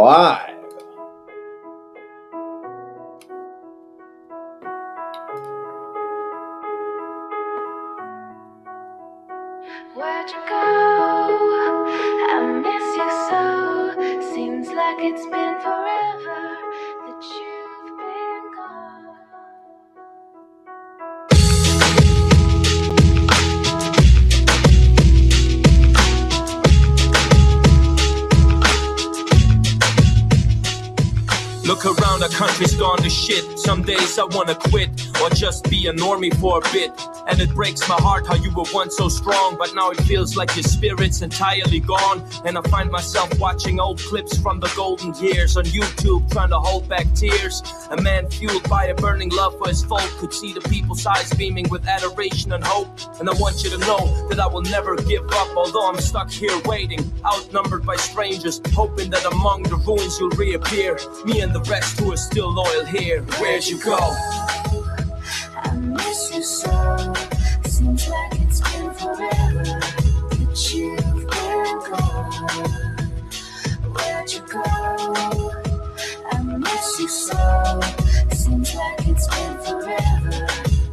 live. Where'd you go? I miss you so. Seems like it's been forever that you've been gone. Look around, the country's gone to shit. Some days I wanna quit or just be a normie for a bit. And it breaks my heart how you were once so strong, but now it feels like your spirit's entirely gone. And I find myself watching old clips from the golden years on YouTube, trying to hold back tears. A man fueled by a burning love for his folk could see the people's eyes beaming with adoration and hope. And I want you to know that I will never give up, although I'm stuck here waiting, outnumbered by strangers, hoping that among the ruins you'll reappear. Me and the rest who are still loyal here. Where'd you go? I miss you so. Seems like it's been forever that you've been gone. Where'd you go? I miss you so. Seems like it's been forever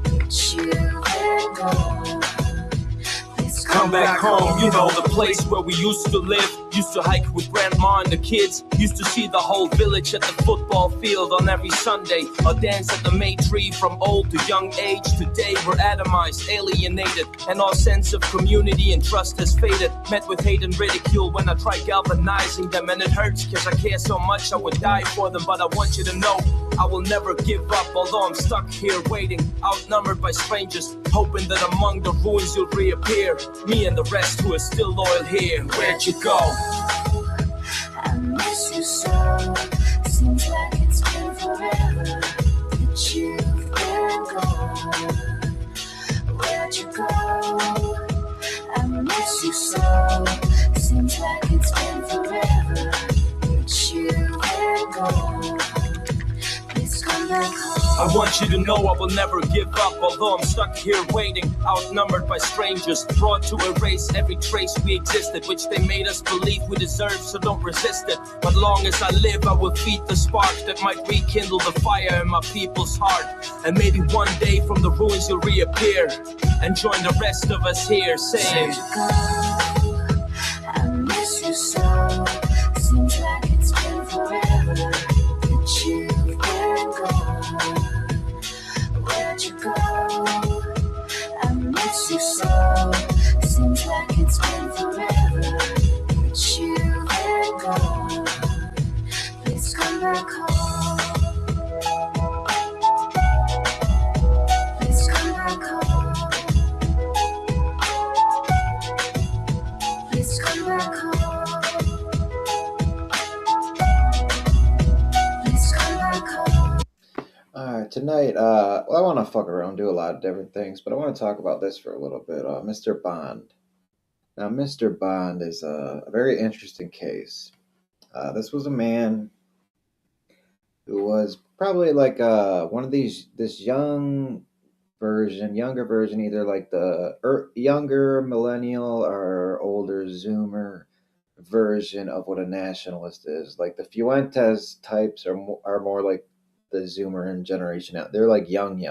that you've been gone. Please Come back home, you know, the place where we used to live. Used to hike with grandma and the kids. Used to see the whole village at the football field on every Sunday. Or dance at the May tree from old to young age. Today we're atomized, alienated, and all sense of community and trust has faded. Met with hate and ridicule when I try galvanizing them. And it hurts cause I care so much I would die for them. But I want you to know I will never give up, although I'm stuck here waiting, outnumbered by strangers, hoping that among the ruins you'll reappear. Me and the rest who are still loyal here. Where'd you go? I miss you so. Seems like it's been forever that you've been gone. Where'd you go? I miss you so. Seems like it's been forever that you've been gone. Please come back home. I want you to know I will never give up, although I'm stuck here waiting, outnumbered by strangers, brought to erase every trace we existed, which they made us believe we deserve, so don't resist it. But long as I live, I will feed the spark that might rekindle the fire in my people's heart. And maybe one day from the ruins you'll reappear and join the rest of us here, saying, I miss you so. Seems like it's been forever that you've been gone. Where'd you go? I miss you so. Seems like it's been forever that you've been gone. Please come back home. Please come back home. Please come back home. Please come back home. Alright, tonight, well, I want to fuck around, do a lot of different things, but I want to talk about this for a little bit. Mr. Bond. Now, Mr. Bond is a very interesting case. This was a man who was probably like one of this younger version, either like the younger millennial or older Zoomer version of what a nationalist is. Like the Fuentes types are more like the Zoomer and generation out. They're like young,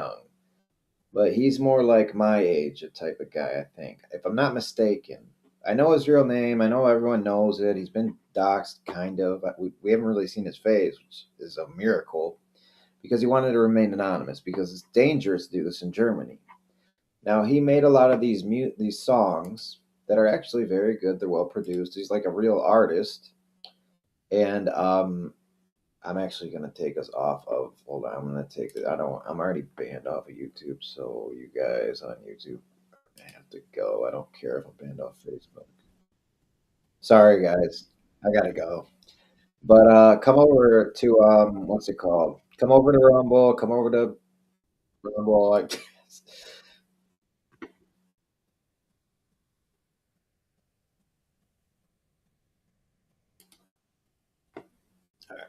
but he's more like my age type of guy, I think, if I'm not mistaken. I know his real name. I know everyone knows it. He's been doxxed, kind of. We haven't really seen his face, which is a miracle, because he wanted to remain anonymous, because it's dangerous to do this in Germany. Now, he made a lot of these songs that are actually very good. They're well produced. He's like a real artist. And I'm actually going to take us off of, hold on, I'm going to take it. I'm already banned off of YouTube, so you guys on YouTube, I have to go. I don't care if I'm banned off Facebook. Sorry, guys. I got to go. But come over to, what's it called? Come over to Rumble. Come over to Rumble, I guess.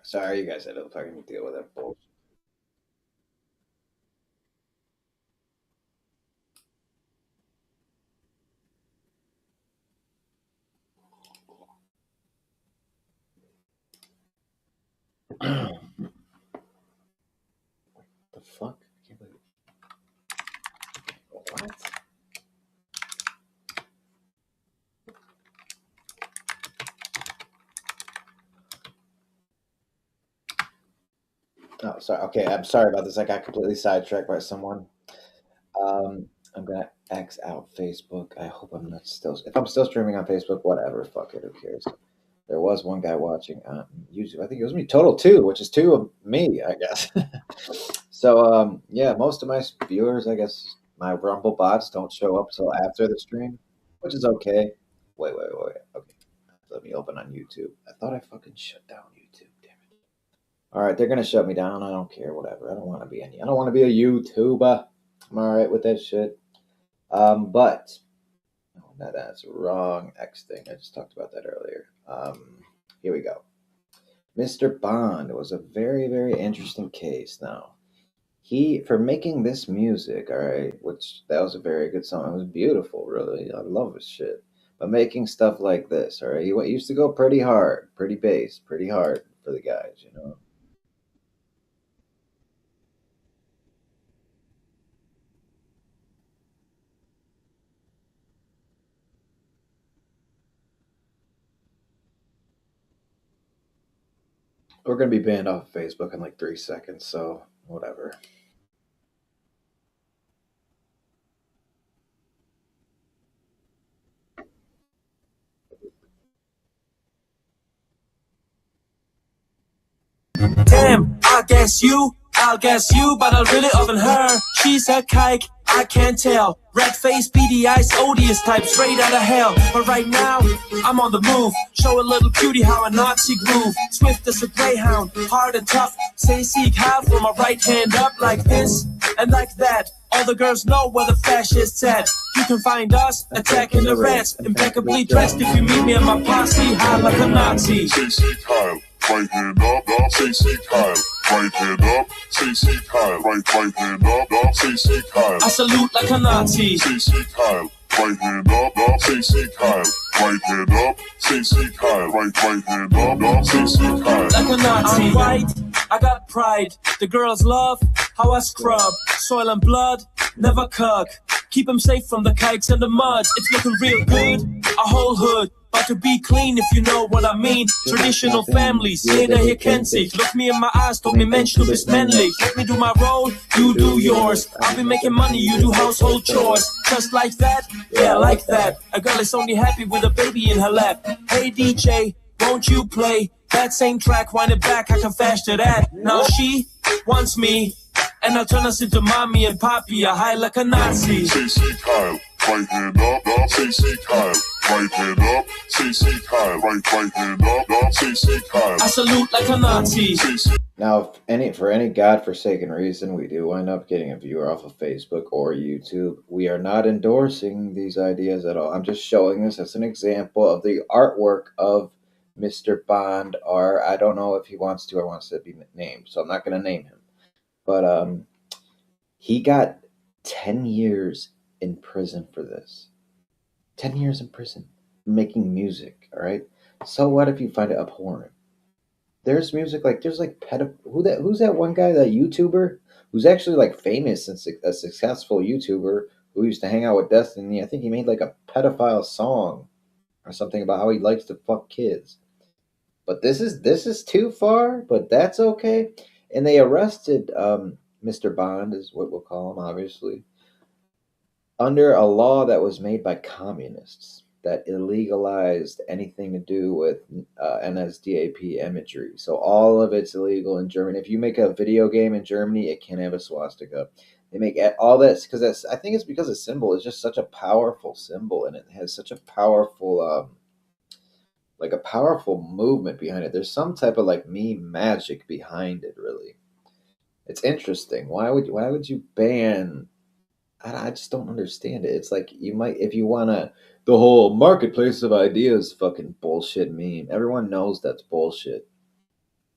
Sorry, you guys had to fucking deal with that bullshit. The fuck? I can't believe it. What? Oh, sorry. Okay, I'm sorry about this. I got completely sidetracked by someone. I'm gonna X out Facebook. I hope I'm not still. If I'm still streaming on Facebook, whatever. Fuck it. Who cares? There was one guy watching on YouTube. I think it was me. Total two, which is two of me, I guess. So, yeah, most of my viewers, I guess, my Rumble bots don't show up till after the stream, which is okay. Wait. Okay, let me open on YouTube. I thought I fucking shut down YouTube. Damn it. All right, they're gonna shut me down. I don't care. Whatever. I don't want to be any. I don't want to be a YouTuber. I'm all right with that shit. But oh, that's the wrong X thing. I just talked about that earlier. Here we go. Mr. Bond was a very, very interesting case. Now, he for making this music, all right, which that was a very good song. It was beautiful, really. I love his shit. But making stuff like this, all right, he used to go pretty hard, pretty bass, pretty hard for the guys, you know. We're gonna be banned off Facebook in like 3 seconds, so whatever. Damn, I'll guess you, but I'll really oven her. She's a kike, I can't tell. Red face, beady eyes, odious type, straight out of hell. But right now, I'm on the move. Show a little cutie how a Nazi groove. Swift as a greyhound, hard and tough. Say seek how from my right hand up like this and like that. All the girls know where the fascists at. You can find us attacking the rats, impeccably dressed. If you meet me in my posse, high like a Nazi. Say seek Kyle, right hand up, up, say seek Kyle. Right hand up, say seek Kyle. Right hand up, say seek Kyle. I salute like a Nazi. Say seek Kyle. Right hand up, say seek Kyle. Right hand up, say seek Kyle. Right hand up, say seek Kyle. Like a Nazi. I'm white, I got pride. The girls love how I scrub. Soil and blood, never cuck. Keep them safe from the kikes and the muds. It's looking real good, a whole hood. But to be clean, if you know what I mean. Traditional families, jeder hier kennt sich. Look me in my eyes, don't me Mensch, du bist männlich. Let me do my role, you do yours. I'll be making money, you do household chores. Just like that, yeah, like that. A girl is only happy with a baby in her lap. Hey DJ, won't you play that same track, wind it back, I can fast to that. Now she wants me, and I'll turn us into mommy and papi, a high like a Nazi. Say seek Kyle. Right hand up, say seek Kyle. Right hand up, say seek Kyle. Right hand up, say seek Kyle. I salute like a Nazi. Now, if for any godforsaken reason we do wind up getting a viewer off of Facebook or YouTube, we are not endorsing these ideas at all. I'm just showing this as an example of the artwork of Mr. Bond, or I don't know if he wants to or wants to be named, so I'm not going to name him. But he got 10 years in prison for this. 10 years in prison making music, all right? So what if you find it abhorrent? There's music like who's that one guy, that YouTuber who's actually like famous and a successful YouTuber who used to hang out with Destiny. I think he made like a pedophile song or something about how he likes to fuck kids. But this is too far, but that's okay. And they arrested Mr. Bond, is what we'll call him, obviously, under a law that was made by communists that illegalized anything to do with NSDAP imagery. So all of it's illegal in Germany. If you make a video game in Germany, it can't have a swastika. They make all that because I think it's because the symbol is just such a powerful symbol, and it has such a powerful like a powerful movement behind it. There's some type of like meme magic behind it. Really, it's interesting. Why would you ban? I just don't understand it. It's like you might, if you wanna, the whole marketplace of ideas fucking bullshit meme. Everyone knows that's bullshit.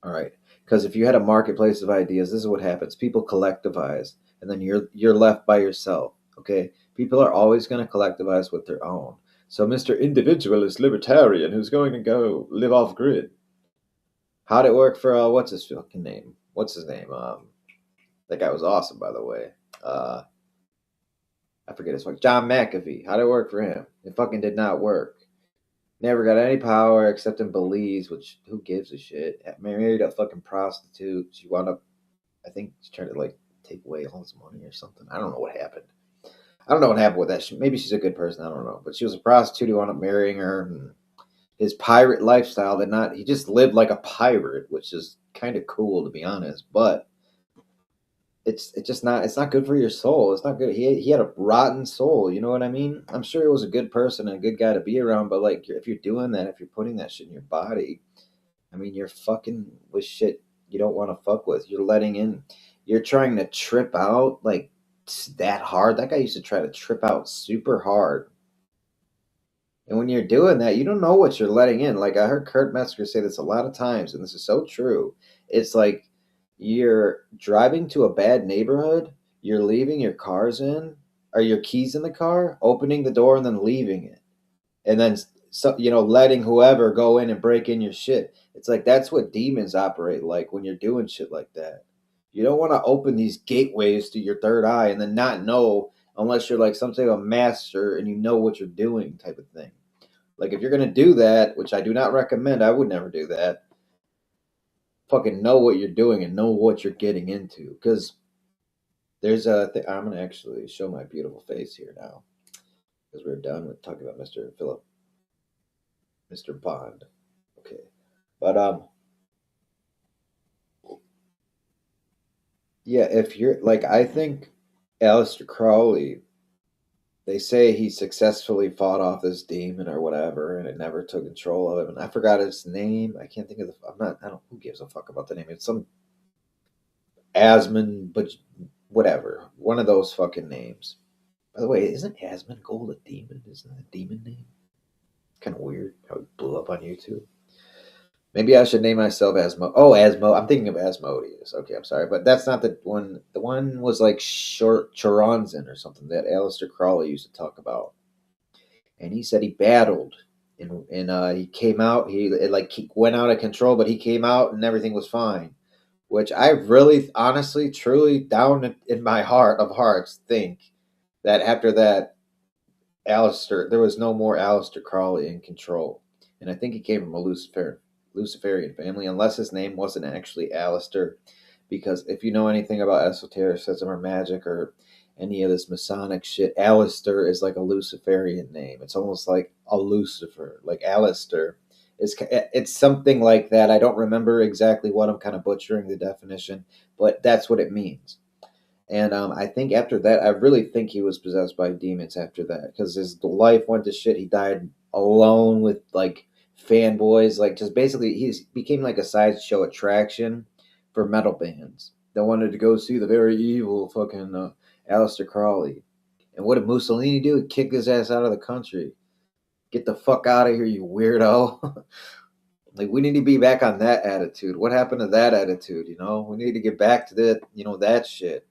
All right, because if you had a marketplace of ideas, this is what happens. People collectivize, and then you're left by yourself. Okay, people are always going to collectivize with their own. So Mr. Individualist Libertarian, who's going to go live off grid, How'd it work for what's his fucking name? What's his name? That guy was awesome, by the way. Uh, I forget his fuck. John McAfee. How'd it work for him? It fucking did not work. Never got any power except in Belize, which who gives a shit? Married a fucking prostitute. She wound up, I think, she tried to like take away all his money or something. I don't know what happened. I don't know what happened with that. Maybe she's a good person. I don't know. But she was a prostitute. He wound up marrying her. And his pirate lifestyle did not. He just lived like a pirate, which is kind of cool to be honest. But it's not good for your soul. It's not good. He had a rotten soul. You know what I mean? I'm sure he was a good person and a good guy to be around. But like, if you're doing that, if you're putting that shit in your body, I mean, you're fucking with shit you don't want to fuck with. You're letting in. You're trying to trip out like that hard. That guy used to try to trip out super hard. And when you're doing that, you don't know what you're letting in. Like I heard Kurt Metzger say this a lot of times, and this is so true. It's like you're driving to a bad neighborhood, you're leaving your cars in, or your keys in the car, opening the door and then leaving it. And then letting whoever go in and break in your shit. It's like that's what demons operate like when you're doing shit like that. You don't want to open these gateways to your third eye and then not know unless you're like some type of master and you know what you're doing type of thing. Like if you're gonna do that, which I do not recommend, I would never do that. Fucking know what you're doing and know what you're getting into. Because there's a thing. I'm gonna actually show my beautiful face here now, because we're done with talking about Mr. Bond. Okay, but yeah. If you're like, I think Aleister Crowley. They say he successfully fought off this demon or whatever, and it never took control of him. And I forgot his name. I can't think of the. I'm not. I don't. Who gives a fuck about the name? It's some Asmund, but whatever. One of those fucking names. By the way, isn't Asmongold a demon? Isn't that a demon name? Kind of weird how it blew up on YouTube. Maybe I should name myself Asmo. Oh, Asmo. I'm thinking of Asmodeus. Okay, I'm sorry, but that's not the one. The one was like short Choronzon or something that Aleister Crowley used to talk about, and he said he battled, and he came out. He went out of control, but he came out and everything was fine. Which I really, honestly, truly, down in my heart of hearts, think that after that, there was no more Aleister Crowley in control. And I think he came from a Luciferian family, unless his name wasn't actually Aleister. Because if you know anything about esotericism or magic or any of this Masonic shit, Aleister is like a Luciferian name. It's almost like a Lucifer, like Aleister. It's something like that. I don't remember exactly what. I'm kind of butchering the definition, but that's what it means. And I think after that, I really think he was possessed by demons after that because his life went to shit. He died alone with like fanboys, like just basically he became like a sideshow attraction for metal bands that wanted to go see the very evil fucking Aleister Crowley. And what did Mussolini do? He kicked his ass out of the country. Get the fuck out of here, you weirdo. Like we need to be back on that attitude. What happened to that attitude? We need to get back to that shit.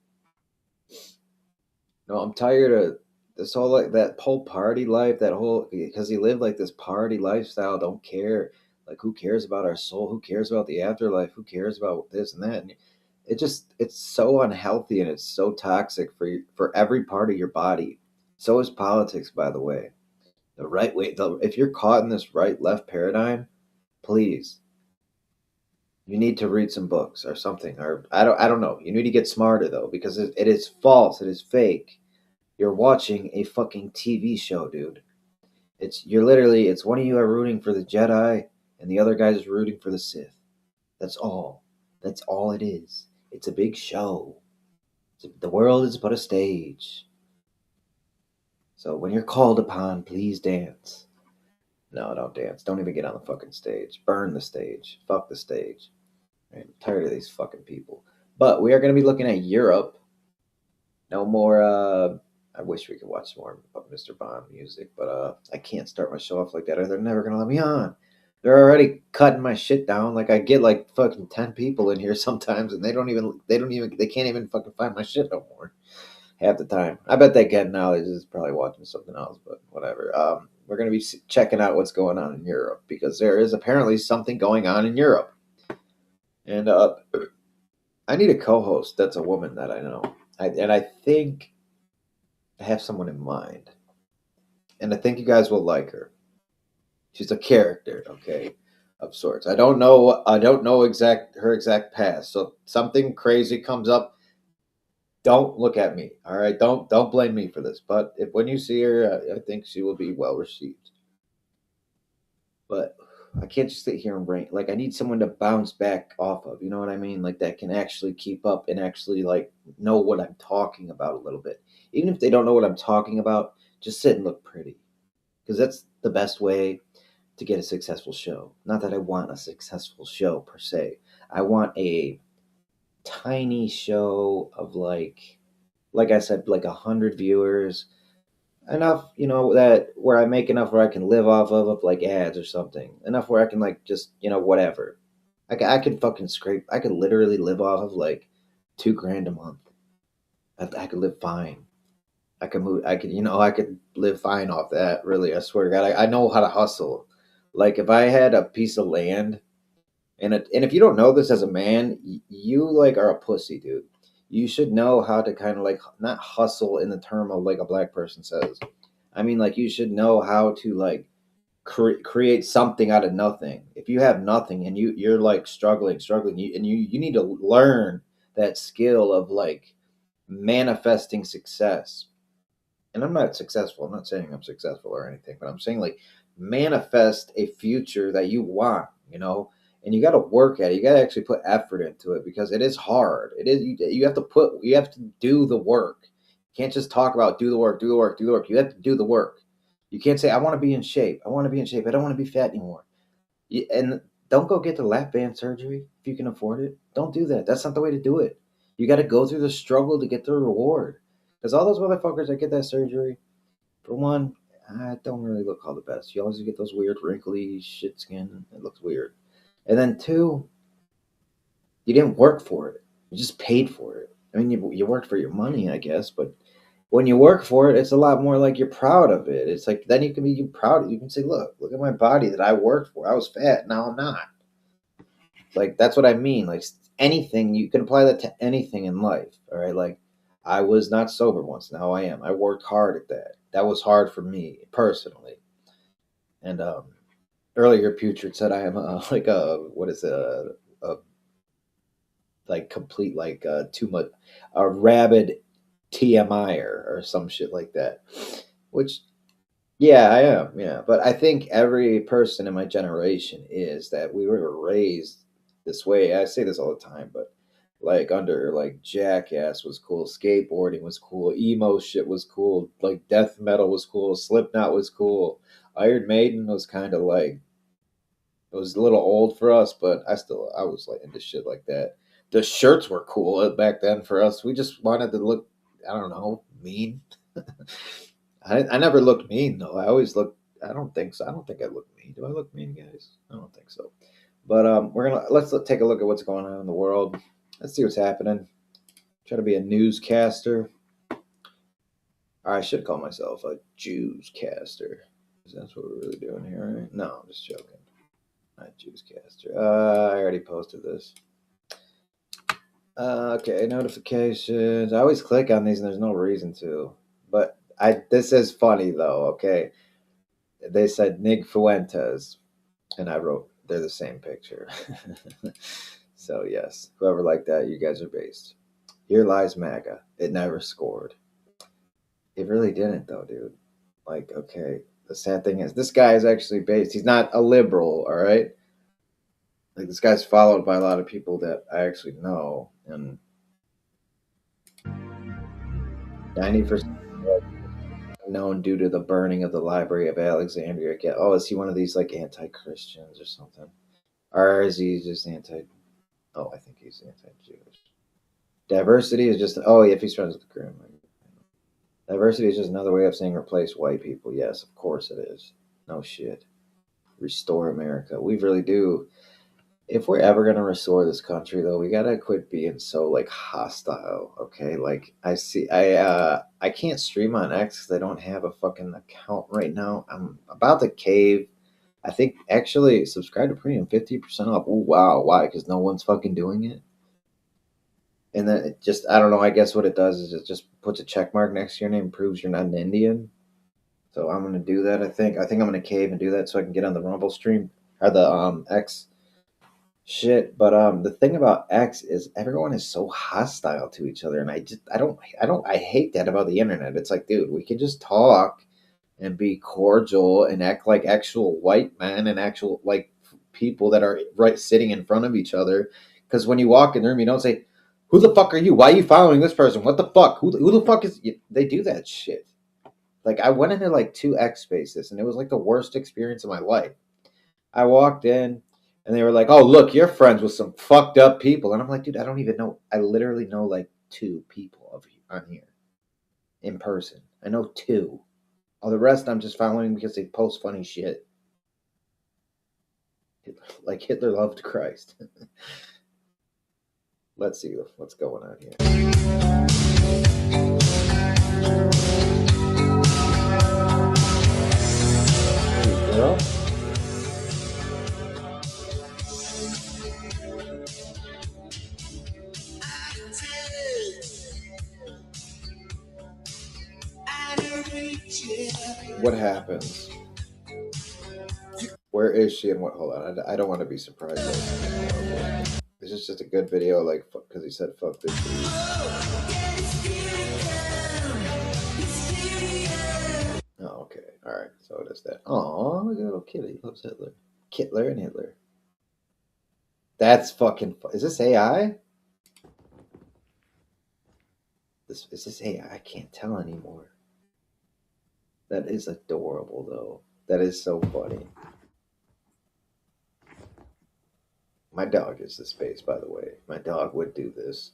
No, I'm tired of this whole like that whole party life, that whole because he lived like this party lifestyle, don't care. Like who cares about our soul? Who cares about the afterlife? Who cares about this and that? And it's so unhealthy and it's so toxic for every part of your body. So is politics, by the way. The right way, if you're caught in this right left paradigm, please, you need to read some books or something. Or I don't know. You need to get smarter though, because it is false. It is fake. You're watching a fucking TV show, dude. It's one of you are rooting for the Jedi and the other guy's rooting for the Sith. That's all. That's all it is. It's a big show. The world is but a stage. So when you're called upon, please dance. No, don't dance. Don't even get on the fucking stage. Burn the stage. Fuck the stage. I'm tired of these fucking people. But we are going to be looking at Europe. No more. I wish we could watch more of Mr. Bond music, but I can't start my show off like that, or they're never going to let me on. They're already cutting my shit down. Like I get like fucking 10 people in here sometimes, and they can't even fucking find my shit no more. Half the time. I bet they can now. They're just probably watching something else, but whatever. We're going to be checking out what's going on in Europe because there is apparently something going on in Europe. And I need a co-host that's a woman that I know. I think I have someone in mind, and I think you guys will like her. She's a character, okay, of sorts. I don't know her exact past. So if something crazy comes up, don't look at me. All right, don't blame me for this. But if when you see her, I think she will be well received. But I can't just sit here and rank. Like I need someone to bounce back off of. You know what I mean? Like that can actually keep up and actually like know what I'm talking about a little bit. Even if they don't know what I'm talking about, just sit and look pretty because that's the best way to get a successful show. Not that I want a successful show per se. I want a tiny show of like I said, like 100 viewers, enough, that where I make enough where I can live off of like ads or something. Enough where I can like just whatever. I could fucking scrape. I could literally live off of like 2 grand a month. I could live fine. I could move. I could live fine off that. Really, I swear to God, I know how to hustle. Like if I had a piece of land, and if you don't know this as a man, you like are a pussy, dude. You should know how to kind of like not hustle in the term of like a black person says. I mean, like you should know how to like create something out of nothing. If you have nothing and you're like struggling, you need to learn that skill of like manifesting success. And I'm not successful. I'm not saying I'm successful or anything, but I'm saying like manifest a future that you want, and you got to work at it. You got to actually put effort into it because it is hard. It is, you have to do the work. You can't just talk about do the work, do the work, do the work. You have to do the work. You can't say, I want to be in shape. I want to be in shape. I don't want to be fat anymore. And don't go get the lap band surgery if you can afford it. Don't do that. That's not the way to do it. You got to go through the struggle to get the reward. Because all those motherfuckers that get that surgery, for one, I don't really look all the best. You always get those weird wrinkly shit skin. It looks weird. And then two, you didn't work for it. You just paid for it. I mean, you worked for your money, I guess, but when you work for it, it's a lot more like you're proud of it. It's like then you proud. You can say, look at my body that I worked for. I was fat, now I'm not. Like that's what I mean. Like anything, you can apply that to anything in life. All right, like I was not sober once. Now I am. I worked hard at that. That was hard for me personally. And earlier, Putrid said I am like a what is it? A like complete like too much a rabid TMI or some shit like that. Which yeah, I am. Yeah, but I think every person in my generation is that we were raised this way. I say this all the time, but like under like Jackass was cool, skateboarding was cool, emo shit was cool, like death metal was cool, Slipknot was cool, Iron Maiden was kind of like it was a little old for us, but I was like into shit like that. The shirts were cool back then for us. We just wanted to look, I don't know, mean. I never looked mean though. I always looked. I don't think so. I don't think I look mean. Do I look mean, guys? I don't think so. But let's take a look at what's going on in the world. Let's see what's happening. Try to be a newscaster. Or I should call myself a Jewscaster. That's what we're really doing here, right? No, I'm just joking. Not Jewscaster. I already posted this. Okay, notifications. I always click on these and there's no reason to. But this is funny though, okay? They said Nig Fuentes, and I wrote they're the same picture. So yes, whoever liked that, you guys are based. Here lies MAGA. It never scored. It really didn't though, dude. Like, okay, the sad thing is this guy is actually based. He's not a liberal, all right? Like this guy's followed by a lot of people that I actually know, and 90% known due to the burning of the Library of Alexandria. Oh, is he one of these like anti-Christians or something? Or is he just anti? Oh, I think he's anti-Jewish. Diversity is just if he's friends with the Kremlin. Diversity is just another way of saying replace white people. Yes, of course it is. No shit. Restore America. We really do. If we're ever gonna restore this country, though, we gotta quit being so like hostile. Okay, like I can't stream on X because I don't have a fucking account right now. I'm about to cave I think actually subscribe to premium 50% off. Oh wow, why? Because no one's fucking doing it. And then it just I don't know. I guess what it does is it just puts a check mark next to your name, proves you're not an Indian. So I'm gonna do that. I think I'm gonna cave and do that so I can get on the Rumble stream or the X shit. But the thing about X is everyone is so hostile to each other, and I hate that about the internet. It's like, dude, we can just talk and be cordial and act like actual white men and actual like people that are right sitting in front of each other. Because when you walk in the room, you don't say, "Who the fuck are you? Why are you following this person? What the fuck? Who the fuck is?" They do that shit. Like I went into like two X spaces, and it was like the worst experience of my life. I walked in, and they were like, "Oh, look, you're friends with some fucked up people," and I'm like, "Dude, I don't even know. I literally know like two people on here in person. I know two. All the rest I'm just following because they post funny shit. Like Hitler loved Christ." Let's see what's going on here. Hey, girl. What happens? Where is she and what? Hold on. I don't want to be surprised. This is just a good video, like, because he said fuck this dude. Oh, okay. Alright. So it is that. Aw, look at little kitty. He loves Hitler. Kitler and Hitler. That's fucking. Is this AI? Is this AI? I can't tell anymore. That is adorable, though. That is so funny. My dog is the space, by the way. My dog would do this.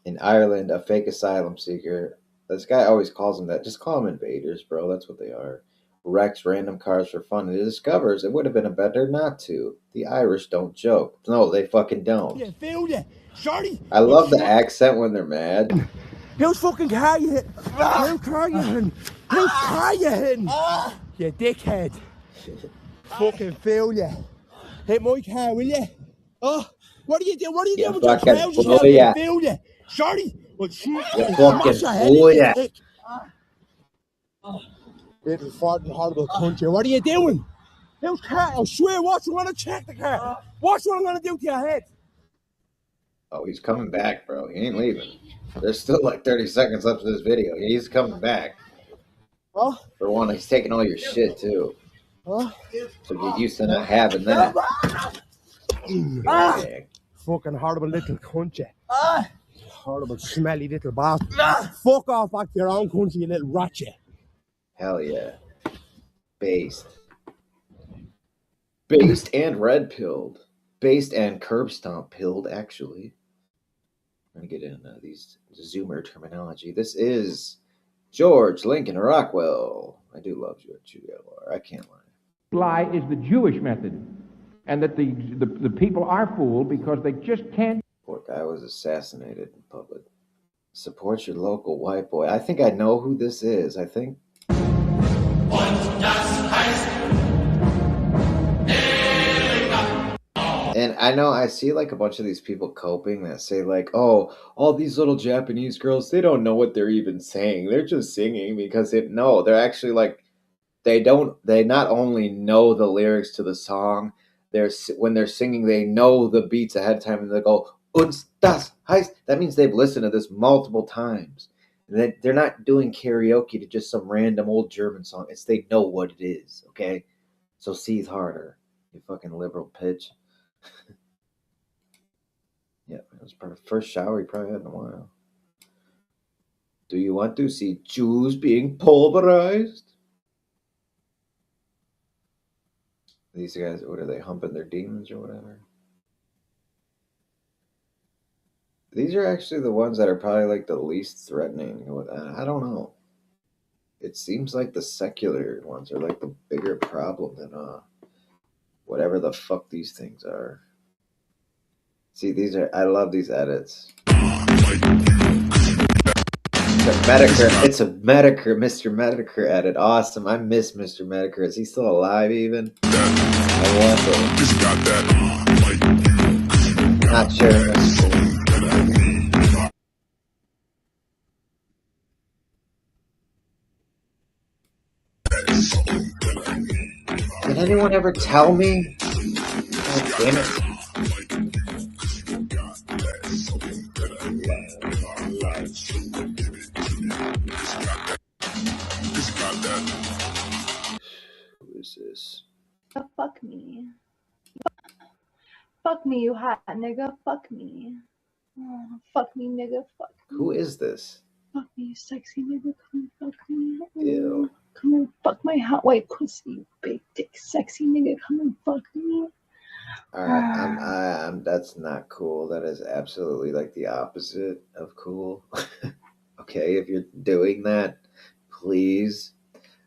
In Ireland, a fake asylum seeker. This guy always calls them that. Just call them invaders, bro. That's what they are. Wrecks random cars for fun and discovers it would have been better not to. The Irish don't joke. No, they fucking don't. Yeah, failed you. Shorty. I love the accent when they're mad. Whose fucking car you hit? Whose car you hitting? Whose car you hitting? You dickhead. Fucking failure. Hit my car, will you? Oh, what are you doing? What are you doing with your trousers? You failure. Shorty. Well, fucking failure. Little fucking horrible country. What are you doing? Whose car? I swear, watch, I'm going to check the car. Watch what I'm going to do to your head. Oh, he's coming back, bro. He ain't leaving. There's still like 30 seconds left of this video. He's coming back. Oh. For one, he's taking all your shit, too. Oh. So get used to not having that. Fucking horrible little country. Horrible, smelly little bastard. Fuck off back to your own country, you little ratchet. Hell yeah. Based. Based and red pilled. Based and curb stomp pilled, actually. I'm going to get in these Zoomer terminology. This is George Lincoln Rockwell. I do love George GLR. I can't lie. Lie is the Jewish method, and that the people are fooled because they just can't. Poor guy was assassinated in public. Support your local white boy. I think I know who this is. I think. And I know I see like a bunch of these people coping that say like, oh, all these little Japanese girls, they don't know what they're even saying. They're just singing because no, they're actually like, they not only know the lyrics to the song, when they're singing, they know the beats ahead of time and they go, uns das heißt. That means they've listened to this multiple times. They're not doing karaoke to just some random old German song. They know what it is, okay? So seethe harder, you fucking liberal pitch. Yeah, it was the first shower he probably had in a while. Do you want to see Jews being pulverized? These guys, what are they, humping their demons or whatever? These are actually the ones that are probably like the least threatening. I don't know. It seems like the secular ones are like the bigger problem than whatever the fuck these things are. See, I love these edits. Medicare. It's a Medicare. Mr. Medicare edit. Awesome. I miss Mr. Medicare. Is he still alive even? I wonder. Not sharing this school. Did anyone ever tell me? God damn it. Who is this? Fuck me. Fuck me, you hot nigga. Fuck me. Oh, fuck me, nigga. Fuck me. Who is this? Fuck me, you sexy nigga. Come and fuck me. Ew. Come and fuck my hot white pussy, you big dick sexy nigga. Come and fuck me. Alright, that's not cool. That is absolutely like the opposite of cool. Okay, if you're doing that, please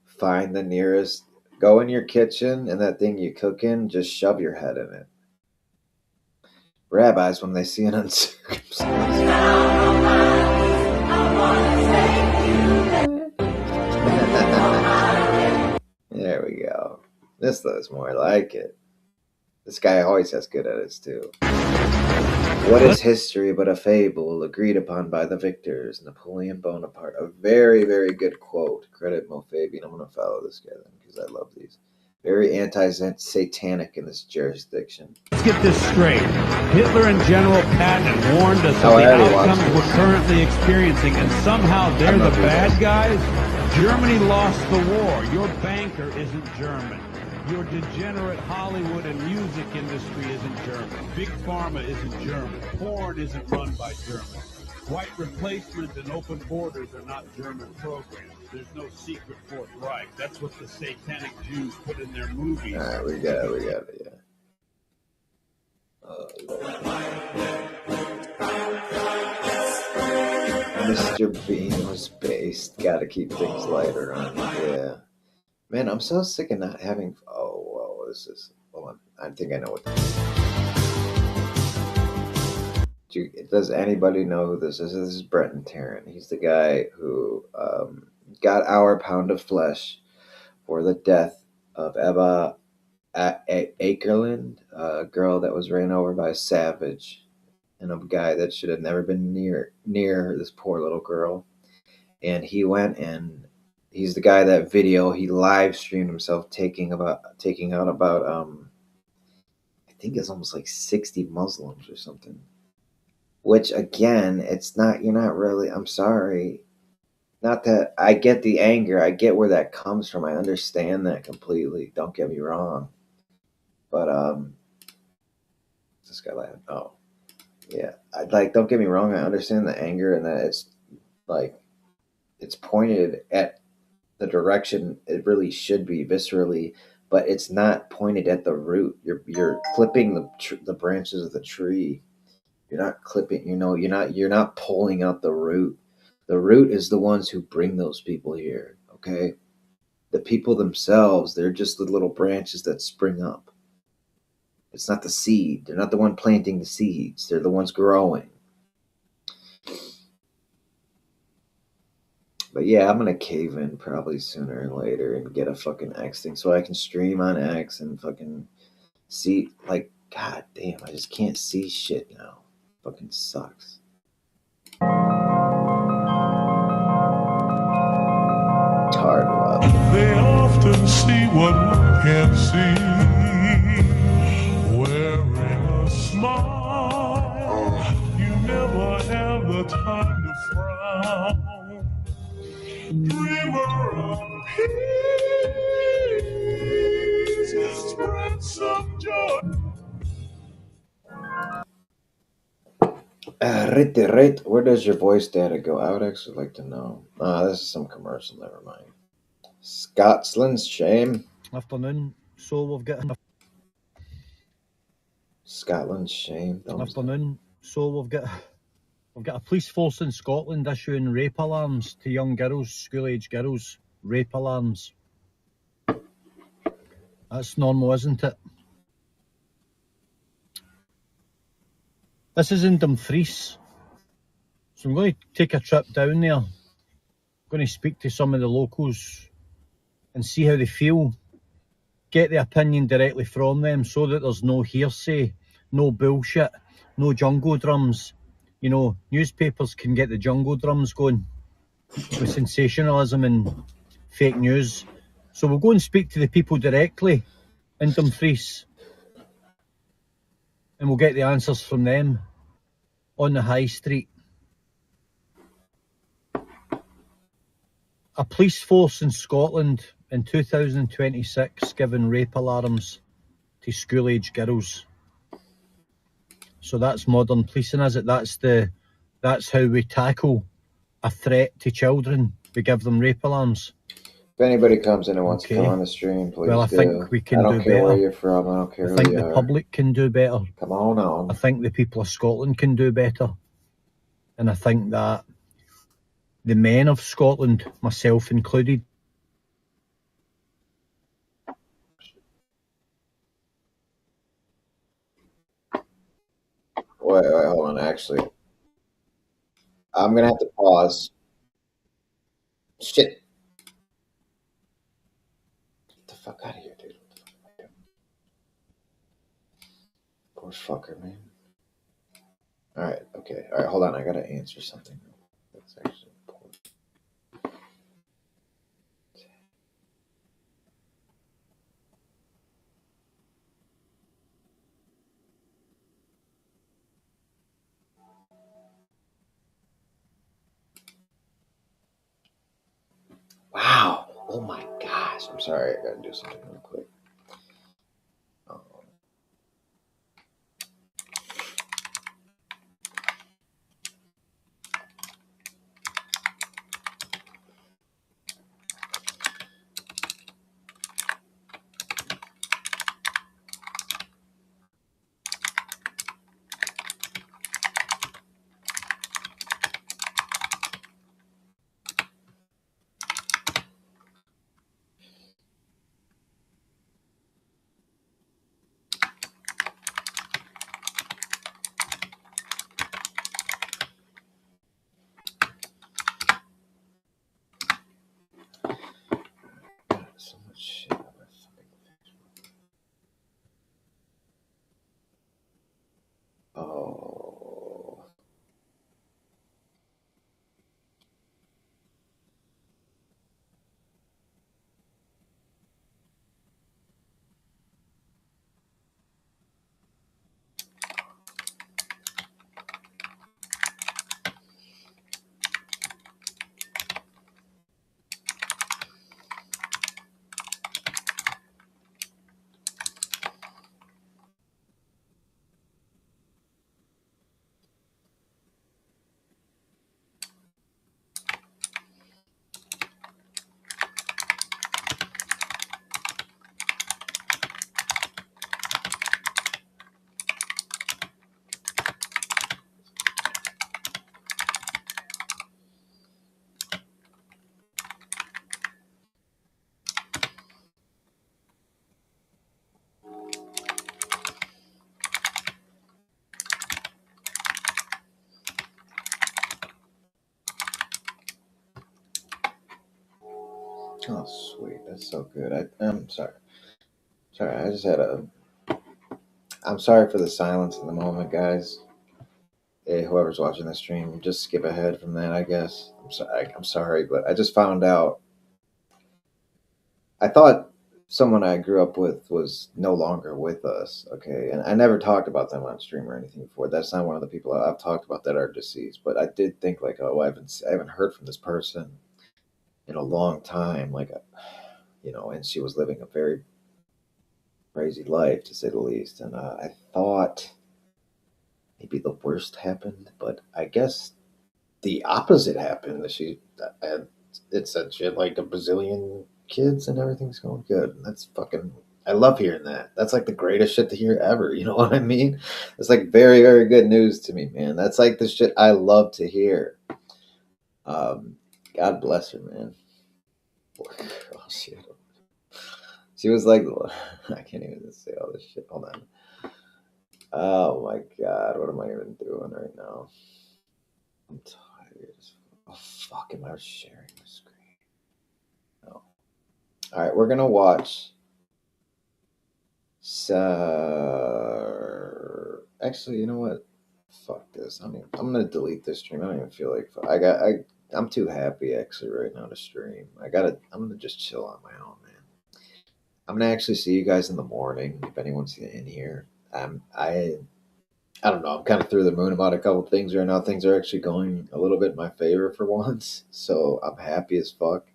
find the nearest, go in your kitchen and that thing you cook in, just shove your head in it. Rabbis, when they see an uncircumcised, there we go. This looks more like it. This guy always has good edits too. What is history but a fable agreed upon by the victors? Napoleon Bonaparte. A very, very good quote. Credit Mo Fabian. I'm going to follow this guy then because I love these. Very anti-satanic in this jurisdiction. Let's get this straight. Hitler and General Patton warned us of the outcomes we're currently experiencing, and somehow they're the bad guys? Germany lost the war. Your banker isn't German. Your degenerate Hollywood and music industry isn't German. Big Pharma isn't German. Porn isn't run by Germans. White replacement and open borders are not German programs. There's no secret Fourth Reich. That's what the satanic Jews put in their movies. All right, we got it, yeah. Mr. Bean was based. Gotta keep things lighter on it, yeah. Man, I'm so sick of not having... Oh, whoa, this is... Hold on, I think I know what this is. Does anybody know who this is? This is Brenton Tarrant. He's the guy who got our pound of flesh for the death of Eva Akerlund, a girl that was ran over by a savage, and a guy that should have never been near this poor little girl. And he went and he's the guy that video he live streamed himself taking out about I think it's almost like 60 Muslims or something. Which again, it's not, you're not really, I'm sorry. Not that I get the anger, I get where that comes from. I understand that completely. Don't get me wrong. But this guy laughing. Oh. Yeah. Don't get me wrong, I understand the anger and that it's like it's pointed at the direction it really should be viscerally, but it's not pointed at the root. You're clipping the branches of the tree. You're not clipping, you're not pulling out the root. The root is the ones who bring those people here, okay? The people themselves, they're just the little branches that spring up. It's not the seed. They're not the one planting the seeds. They're the ones growing. But yeah, I'm going to cave in probably sooner or later and get a fucking X thing so I can stream on X and fucking see, like, god damn, I just can't see shit now. Fucking sucks. It's hard love. They often see what one can't see. Wearing a smile, you never have the time to frown. Dreamer of peace, spread some joy. Rate, where does your voice data go? I would actually like to know. This is some commercial, never mind. Scotland's shame. Afternoon. So we've got Scotland's shame. afternoon. So we've got a police force in Scotland issuing rape alarms to young girls, school-age girls. Rape alarms. That's normal, isn't it? This is in Dumfries. So I'm going to take a trip down there going to speak to some of the locals and see how they feel. Get the opinion directly from them so that there's no hearsay, no bullshit, no jungle drums. You know, newspapers can get the jungle drums going with sensationalism and fake news. So we'll go and speak to the people directly in Dumfries and we'll get the answers from them on the high street. A police force in Scotland in 2026 giving rape alarms to school-age girls. So that's modern policing, is it? That's how we tackle a threat to children. We give them rape alarms. If anybody comes in and wants to come on the stream, please Well, I do. think we can do better. I don't care where you're from. I don't care I who think you the are. public can do better. Come on. I think the people of Scotland can do better. And I think that the men of Scotland, myself included, Wait, hold on. Actually, I'm gonna have to pause. Shit. Get the fuck out of here, dude. What the fuck am I doing? Poor fucker, man. Alright, okay. Alright, hold on. I gotta answer something. That's actually important. Wow. Oh my gosh. I'm sorry. I gotta do something real quick. So much shit on my fucking Facebook. Oh. Oh, sweet. That's so good. I'm sorry. Sorry, I just had a... I'm sorry for the silence in the moment, guys. Hey, whoever's watching the stream, just skip ahead from that, I guess. I'm sorry, but I just found out. I thought someone I grew up with was no longer with us, okay? And I never talked about them on stream or anything before. That's not one of the people I've talked about that are deceased. But I did think, like, oh, I haven't heard from this person in a long time. Like, you know, and she was living a very crazy life, to say the least. And I thought maybe the worst happened, but I guess the opposite happened. It said she had like a bazillion kids and everything's going good. And that's fucking... I love hearing that. That's like the greatest shit to hear ever. You know what I mean? It's like very, very good news to me, man. That's like the shit I love to hear. God bless her, man. Oh shit. She was like, I can't even say all this shit. Hold on. Oh my god, what am I even doing right now? I'm tired as Oh, fuck, am I sharing the screen? No. All right, we're going to watch. Actually, you know what? Fuck this. I'm going to delete this stream. I don't even feel like. I'm too happy actually right now to stream. I'm going to just chill on my own, man. I'm going to actually see you guys in the morning if anyone's in here. I don't know. I'm kind of through the moon about a couple things right now. Things are actually going a little bit in my favor for once. So I'm happy as fuck.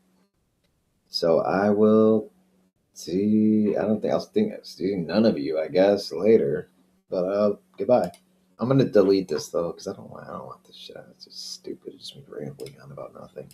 So I will see. I don't think I'll see none of you, I guess, later. But goodbye. I'm gonna delete this though, because I don't want this shit. It's just stupid. It's just me rambling on about nothing.